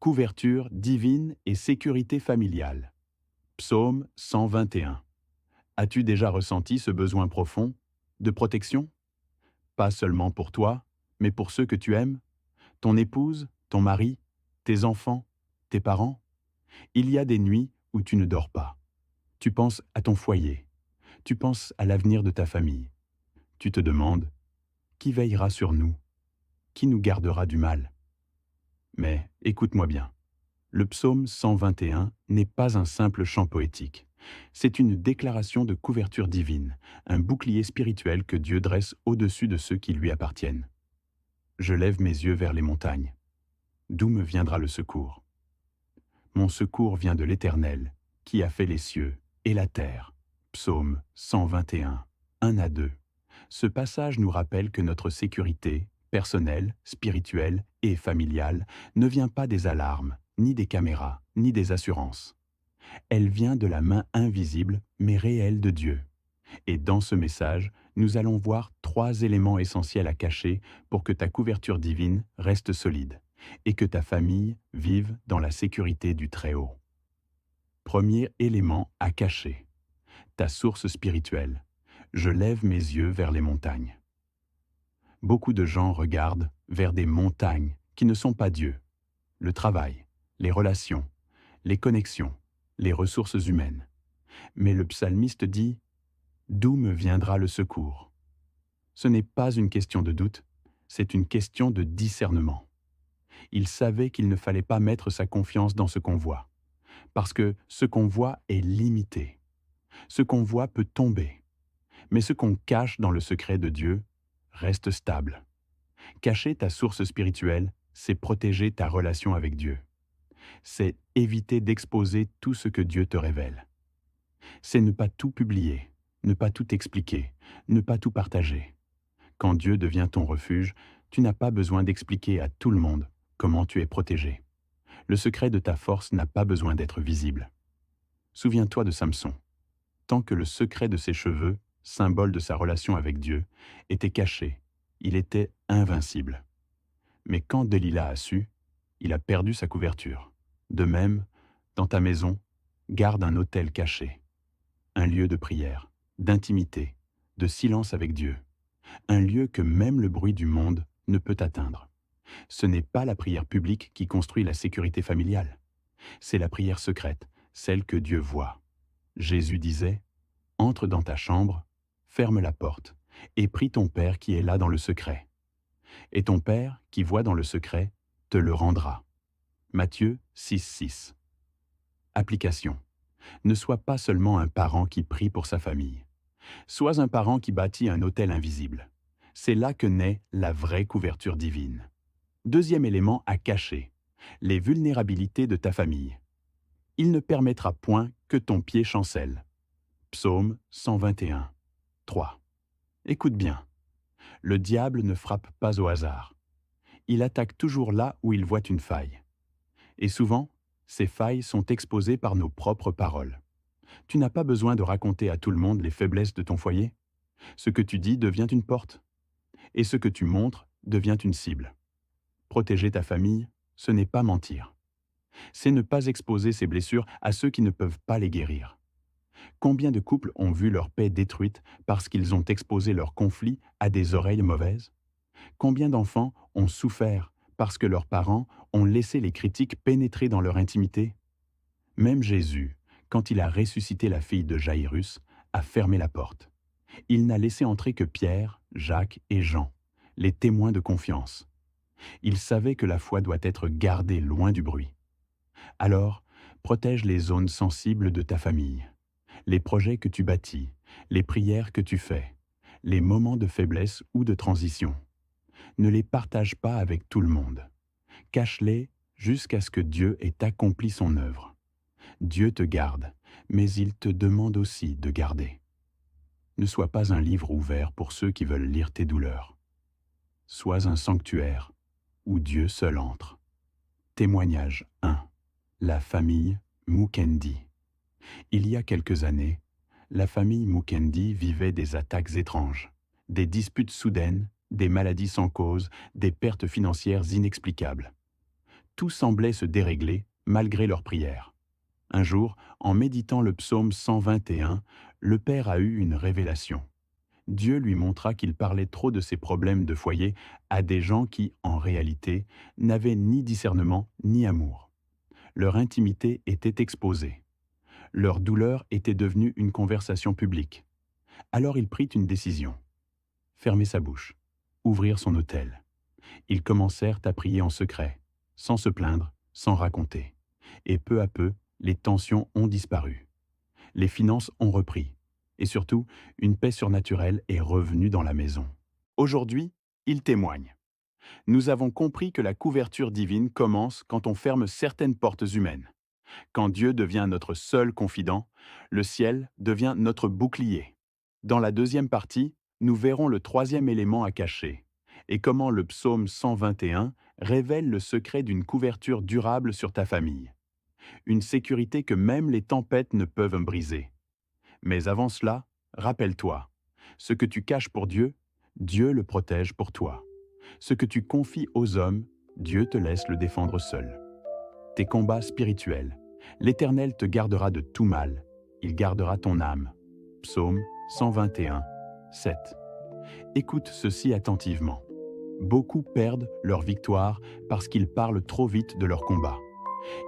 Couverture divine et sécurité familiale. Psaume 121. As-tu déjà ressenti ce besoin profond de protection? Pas seulement pour toi, mais pour ceux que tu aimes, ton épouse, ton mari, tes enfants, tes parents? Il y a des nuits où tu ne dors pas. Tu penses à ton foyer. Tu penses à l'avenir de ta famille. Tu te demandes, qui veillera sur nous? Qui nous gardera du mal? Mais écoute-moi bien. Le psaume 121 n'est pas un simple chant poétique. C'est une déclaration de couverture divine, un bouclier spirituel que Dieu dresse au-dessus de ceux qui lui appartiennent. Je lève mes yeux vers les montagnes. D'où me viendra le secours? Mon secours vient de l'Éternel, qui a fait les cieux et la terre. Psaume 121, 1 à 2. Ce passage nous rappelle que notre sécurité, personnelle, spirituelle et familiale, ne vient pas des alarmes, ni des caméras, ni des assurances. Elle vient de la main invisible mais réelle de Dieu. Et dans ce message, nous allons voir 3 éléments essentiels à cacher pour que ta couverture divine reste solide et que ta famille vive dans la sécurité du Très-Haut. Premier élément à cacher. Ta source spirituelle. Je lève mes yeux vers les montagnes. Beaucoup de gens regardent vers des montagnes qui ne sont pas Dieu. Le travail, les relations, les connexions, les ressources humaines. Mais le psalmiste dit « D'où me viendra le secours ?» Ce n'est pas une question de doute, c'est une question de discernement. Il savait qu'il ne fallait pas mettre sa confiance dans ce qu'on voit, parce que ce qu'on voit est limité. Ce qu'on voit peut tomber, mais ce qu'on cache dans le secret de Dieu reste stable. Cacher ta source spirituelle, c'est protéger ta relation avec Dieu. C'est éviter d'exposer tout ce que Dieu te révèle. C'est ne pas tout publier, ne pas tout expliquer, ne pas tout partager. Quand Dieu devient ton refuge, tu n'as pas besoin d'expliquer à tout le monde comment tu es protégé. Le secret de ta force n'a pas besoin d'être visible. Souviens-toi de Samson. Tant que le secret de ses cheveux, symbole de sa relation avec Dieu, était caché, il était invincible. Mais quand Delilah a su, il a perdu sa couverture. De même, dans ta maison, garde un autel caché, un lieu de prière, d'intimité, de silence avec Dieu, un lieu que même le bruit du monde ne peut atteindre. Ce n'est pas la prière publique qui construit la sécurité familiale. C'est la prière secrète, celle que Dieu voit. Jésus disait « Entre dans ta chambre, ferme la porte, et prie ton Père qui est là dans le secret. Et ton Père, qui voit dans le secret, te le rendra. » Matthieu 6,6. Application. Ne sois pas seulement un parent qui prie pour sa famille. Sois un parent qui bâtit un autel invisible. C'est là que naît la vraie couverture divine. Deuxième élément à cacher, les vulnérabilités de ta famille. Il ne permettra point que ton pied chancelle. Psaume 121, 3. Écoute bien. Le diable ne frappe pas au hasard. Il attaque toujours là où il voit une faille. Et souvent, ces failles sont exposées par nos propres paroles. Tu n'as pas besoin de raconter à tout le monde les faiblesses de ton foyer. Ce que tu dis devient une porte. Et ce que tu montres devient une cible. Protéger ta famille, ce n'est pas mentir. C'est ne pas exposer ces blessures à ceux qui ne peuvent pas les guérir. Combien de couples ont vu leur paix détruite parce qu'ils ont exposé leurs conflits à des oreilles mauvaises? Combien d'enfants ont souffert parce que leurs parents ont laissé les critiques pénétrer dans leur intimité? Même Jésus, quand il a ressuscité la fille de Jaïrus, a fermé la porte. Il n'a laissé entrer que Pierre, Jacques et Jean, les témoins de confiance. Il savait que la foi doit être gardée loin du bruit. Alors, protège les zones sensibles de ta famille, les projets que tu bâtis, les prières que tu fais, les moments de faiblesse ou de transition. Ne les partage pas avec tout le monde. Cache-les jusqu'à ce que Dieu ait accompli son œuvre. Dieu te garde, mais il te demande aussi de garder. Ne sois pas un livre ouvert pour ceux qui veulent lire tes douleurs. Sois un sanctuaire où Dieu seul entre. Témoignage 1. La famille Mukendi. Il y a quelques années, la famille Mukendi vivait des attaques étranges, des disputes soudaines, des maladies sans cause, des pertes financières inexplicables. Tout semblait se dérégler malgré leurs prières. Un jour, en méditant le psaume 121, le père a eu une révélation. Dieu lui montra qu'il parlait trop de ses problèmes de foyer à des gens qui, en réalité, n'avaient ni discernement ni amour. Leur intimité était exposée. Leur douleur était devenue une conversation publique. Alors il prit une décision. Fermer sa bouche, ouvrir son autel. Ils commencèrent à prier en secret, sans se plaindre, sans raconter. Et peu à peu, les tensions ont disparu. Les finances ont repris. Et surtout, une paix surnaturelle est revenue dans la maison. Aujourd'hui, ils témoignent. Nous avons compris que la couverture divine commence quand on ferme certaines portes humaines. Quand Dieu devient notre seul confident, le ciel devient notre bouclier. Dans la deuxième partie, nous verrons le troisième élément à cacher et comment le psaume 121 révèle le secret d'une couverture durable sur ta famille. Une sécurité que même les tempêtes ne peuvent briser. Mais avant cela, rappelle-toi, ce que tu caches pour Dieu, Dieu le protège pour toi. Ce que tu confies aux hommes, Dieu te laisse le défendre seul. Tes combats spirituels, l'Éternel te gardera de tout mal, il gardera ton âme. Psaume 121, 7. Écoute ceci attentivement. Beaucoup perdent leur victoire parce qu'ils parlent trop vite de leur combat.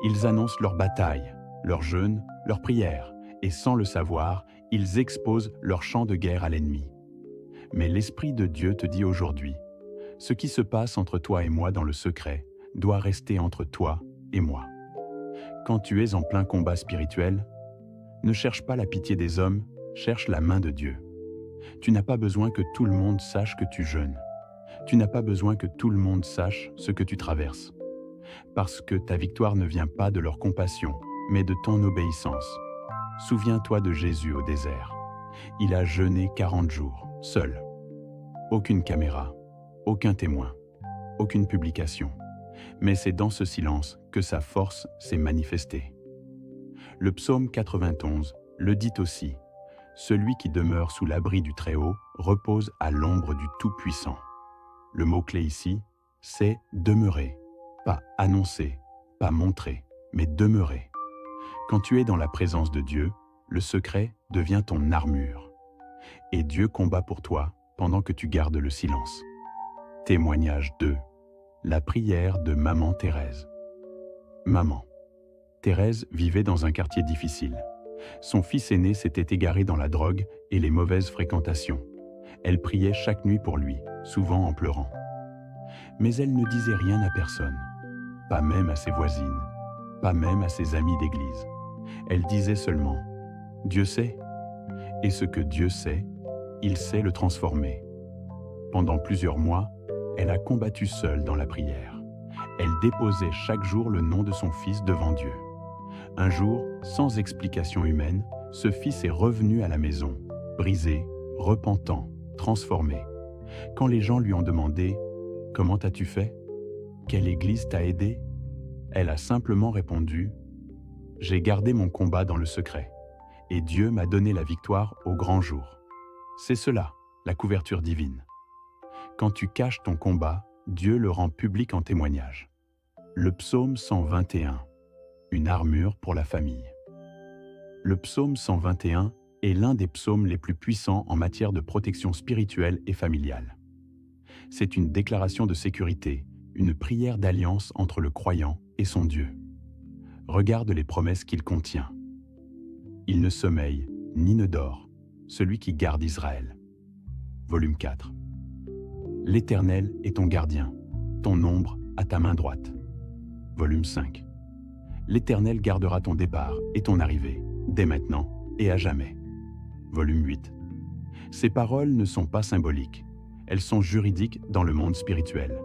Ils annoncent leur bataille, leur jeûne, leur prière, et sans le savoir, ils exposent leur champ de guerre à l'ennemi. Mais l'Esprit de Dieu te dit aujourd'hui, ce qui se passe entre toi et moi dans le secret doit rester entre toi et moi. Quand tu es en plein combat spirituel, ne cherche pas la pitié des hommes, cherche la main de Dieu. Tu n'as pas besoin que tout le monde sache que tu jeûnes. Tu n'as pas besoin que tout le monde sache ce que tu traverses. Parce que ta victoire ne vient pas de leur compassion, mais de ton obéissance. Souviens-toi de Jésus au désert. Il a jeûné 40 jours, seul. Aucune caméra, aucun témoin, aucune publication. Mais c'est dans ce silence que sa force s'est manifestée. Le psaume 91 le dit aussi. Celui qui demeure sous l'abri du Très-Haut repose à l'ombre du Tout-Puissant. Le mot-clé ici, c'est demeurer. Pas annoncer, pas montrer, mais demeurer. Quand tu es dans la présence de Dieu, le secret devient ton armure. Et Dieu combat pour toi pendant que tu gardes le silence. Témoignage 2. La prière de Maman Thérèse. Maman. Thérèse vivait dans un quartier difficile. Son fils aîné s'était égaré dans la drogue et les mauvaises fréquentations. Elle priait chaque nuit pour lui, souvent en pleurant. Mais elle ne disait rien à personne, pas même à ses voisines, pas même à ses amis d'église. Elle disait seulement « Dieu sait ». Et ce que Dieu sait, il sait le transformer. Pendant plusieurs mois, elle a combattu seule dans la prière. Elle déposait chaque jour le nom de son fils devant Dieu. Un jour, sans explication humaine, ce fils est revenu à la maison, brisé, repentant, transformé. Quand les gens lui ont demandé « Comment as-tu fait ? Quelle église t'a aidé ?» Elle a simplement répondu « J'ai gardé mon combat dans le secret, et Dieu m'a donné la victoire au grand jour. » C'est cela, la couverture divine. Quand tu caches ton combat, Dieu le rend public en témoignage. Le psaume 121, une armure pour la famille. Le psaume 121 est l'un des psaumes les plus puissants en matière de protection spirituelle et familiale. C'est une déclaration de sécurité, une prière d'alliance entre le croyant et son Dieu. Regarde les promesses qu'il contient. Il ne sommeille ni ne dort, celui qui garde Israël. Volume 4. L'Éternel est ton gardien, ton ombre à ta main droite. Volume 5. L'Éternel gardera ton départ et ton arrivée, dès maintenant et à jamais. Volume 8. Ces paroles ne sont pas symboliques, elles sont juridiques dans le monde spirituel.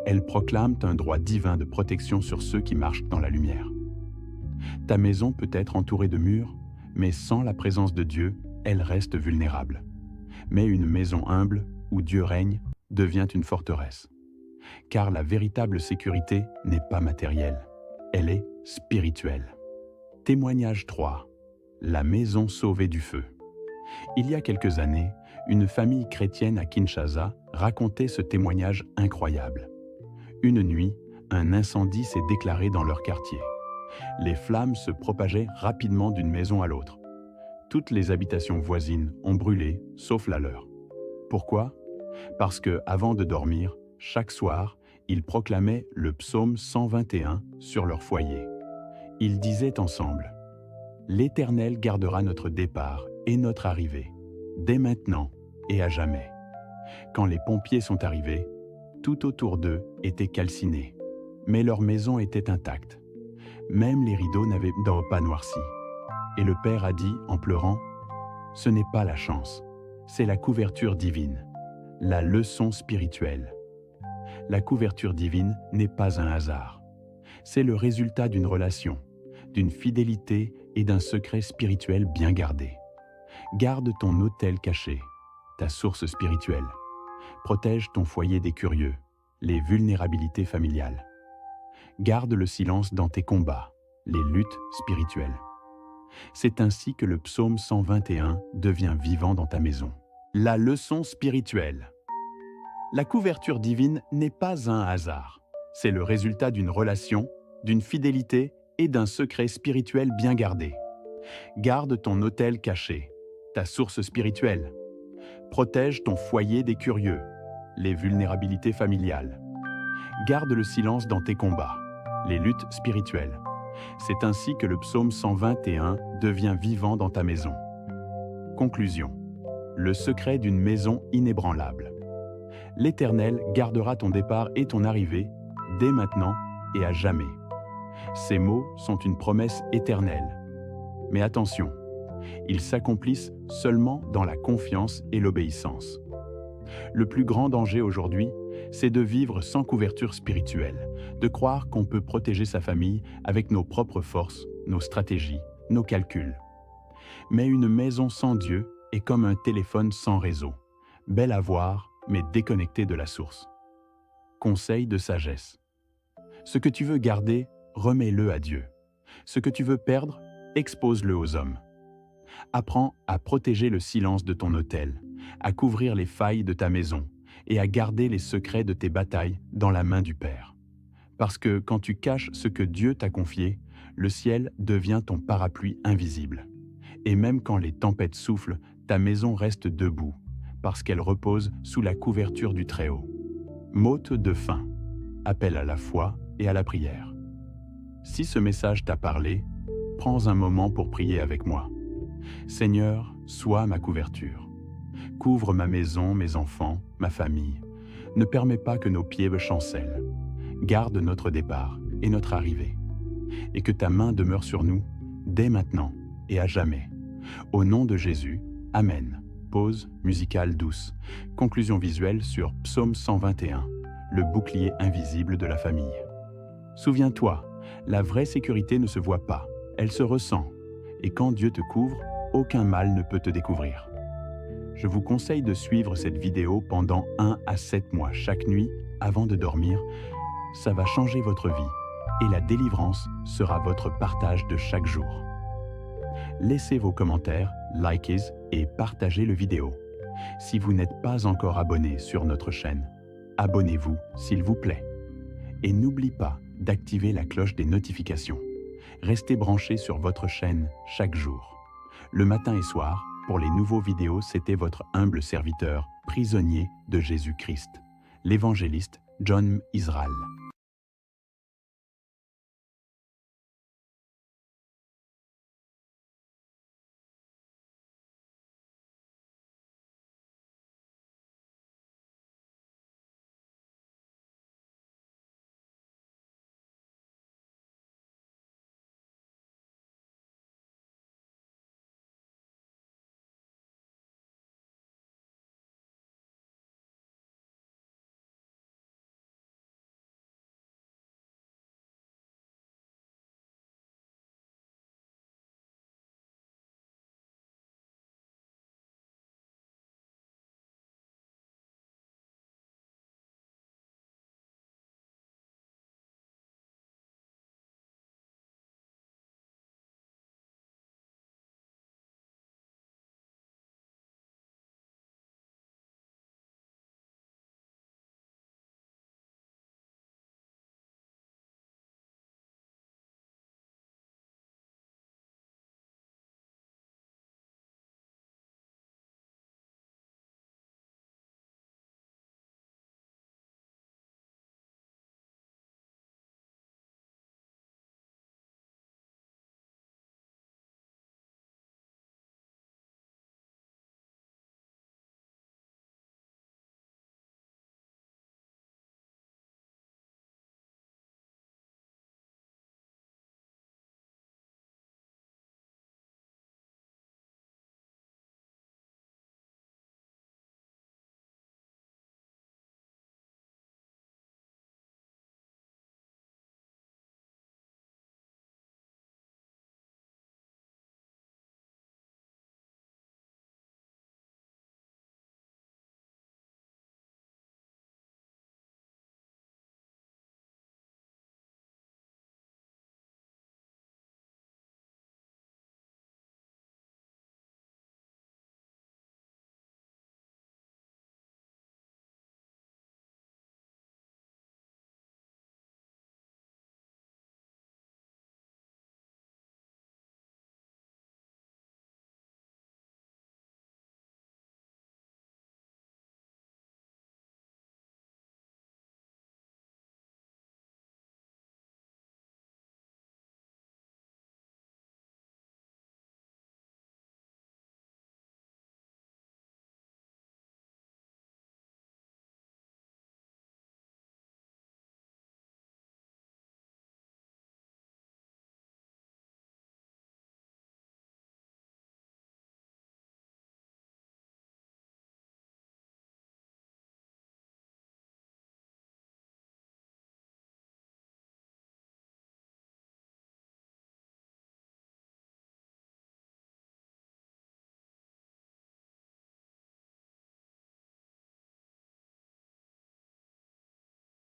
Elles proclament un droit divin de protection sur ceux qui marchent dans la lumière. Ta maison peut être entourée de murs, mais sans la présence de Dieu, elle reste vulnérable. Mais une maison humble, où Dieu règne, devient une forteresse. Car la véritable sécurité n'est pas matérielle, elle est spirituelle. Témoignage 3. La maison sauvée du feu. Il y a quelques années, une famille chrétienne à Kinshasa racontait ce témoignage incroyable. Une nuit, un incendie s'est déclaré dans leur quartier. Les flammes se propageaient rapidement d'une maison à l'autre. Toutes les habitations voisines ont brûlé, sauf la leur. Pourquoi? Parce que, avant de dormir, chaque soir, ils proclamaient le psaume 121 sur leur foyer. Ils disaient ensemble: L'Éternel gardera notre départ et notre arrivée, dès maintenant et à jamais. Quand les pompiers sont arrivés, tout autour d'eux était calciné, mais leur maison était intacte. Même les rideaux n'avaient pas noirci. Et le père a dit en pleurant: Ce n'est pas la chance, c'est la couverture divine, la leçon spirituelle. La couverture divine n'est pas un hasard. C'est le résultat d'une relation, d'une fidélité et d'un secret spirituel bien gardé. Garde ton autel caché, ta source spirituelle. Protège ton foyer des curieux, les vulnérabilités familiales. Garde le silence dans tes combats, les luttes spirituelles. C'est ainsi que le psaume 121 devient vivant dans ta maison. La leçon spirituelle. La couverture divine n'est pas un hasard. C'est le résultat d'une relation, d'une fidélité et d'un secret spirituel bien gardé. Garde ton autel caché, ta source spirituelle. Protège ton foyer des curieux, les vulnérabilités familiales. Garde le silence dans tes combats, les luttes spirituelles. C'est ainsi que le psaume 121 devient vivant dans ta maison. Conclusion. Le secret d'une maison inébranlable. L'Éternel gardera ton départ et ton arrivée, dès maintenant et à jamais. Ces mots sont une promesse éternelle. Mais attention, ils s'accomplissent seulement dans la confiance et l'obéissance. Le plus grand danger aujourd'hui, c'est de vivre sans couverture spirituelle, de croire qu'on peut protéger sa famille avec nos propres forces, nos stratégies, nos calculs. Mais une maison sans Dieu est comme un téléphone sans réseau, belle à voir, mais déconnecté de la source. Conseil de sagesse. Ce que tu veux garder, remets-le à Dieu. Ce que tu veux perdre, expose-le aux hommes. Apprends à protéger le silence de ton autel, à couvrir les failles de ta maison et à garder les secrets de tes batailles dans la main du Père. Parce que quand tu caches ce que Dieu t'a confié, le ciel devient ton parapluie invisible. Et même quand les tempêtes soufflent, ta maison reste debout, parce qu'elle repose sous la couverture du Très-Haut. Motte de fin. Appel à la foi et à la prière. Si ce message t'a parlé, prends un moment pour prier avec moi. Seigneur, sois ma couverture. Couvre ma maison, mes enfants, ma famille. Ne permets pas que nos pieds chancellent. Garde notre départ et notre arrivée. Et que ta main demeure sur nous, dès maintenant et à jamais. Au nom de Jésus, Amen. Pause musicale douce. Conclusion visuelle sur Psaume 121, le bouclier invisible de la famille. Souviens-toi, la vraie sécurité ne se voit pas, elle se ressent. Et quand Dieu te couvre, aucun mal ne peut te découvrir. Je vous conseille de suivre cette vidéo pendant 1 à 7 mois chaque nuit avant de dormir. Ça va changer votre vie et la délivrance sera votre partage de chaque jour. Laissez vos commentaires, likez et partagez le vidéo. Si vous n'êtes pas encore abonné sur notre chaîne, abonnez-vous s'il vous plaît. Et n'oubliez pas d'activer la cloche des notifications. Restez branchés sur votre chaîne chaque jour. Le matin et soir, pour les nouveaux vidéos, c'était votre humble serviteur, prisonnier de Jésus-Christ, l'évangéliste John Israel.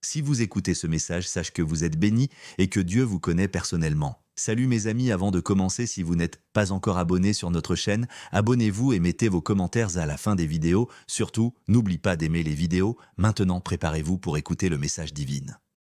Si vous écoutez ce message, sache que vous êtes béni et que Dieu vous connaît personnellement. Salut mes amis, avant de commencer, si vous n'êtes pas encore abonné sur notre chaîne, abonnez-vous et mettez vos commentaires à la fin des vidéos. Surtout, n'oublie pas d'aimer les vidéos. Maintenant, préparez-vous pour écouter le message divin.